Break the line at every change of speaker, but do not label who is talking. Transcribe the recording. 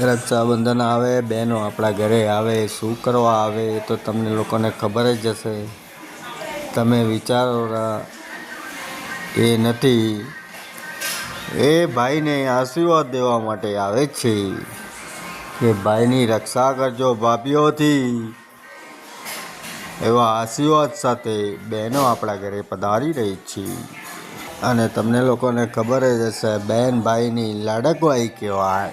રક્ષાબંધન આવે, બહેનો આપણા ઘરે આવે, શું કરવા આવે એ તો તમને લોકોને ખબર જ હશે. તમે વિચારો એ નથી, એ ભાઈને આશીર્વાદ દેવા માટે આવે છે કે ભાઈની રક્ષા કરજો ભાભીઓથી. એવા આશીર્વાદ સાથે બહેનો આપણા ઘરે પધારી રહી છે. અને તમને લોકોને ખબર જ હશે, બહેન ભાઈની લાડકવાઈ કહેવાય.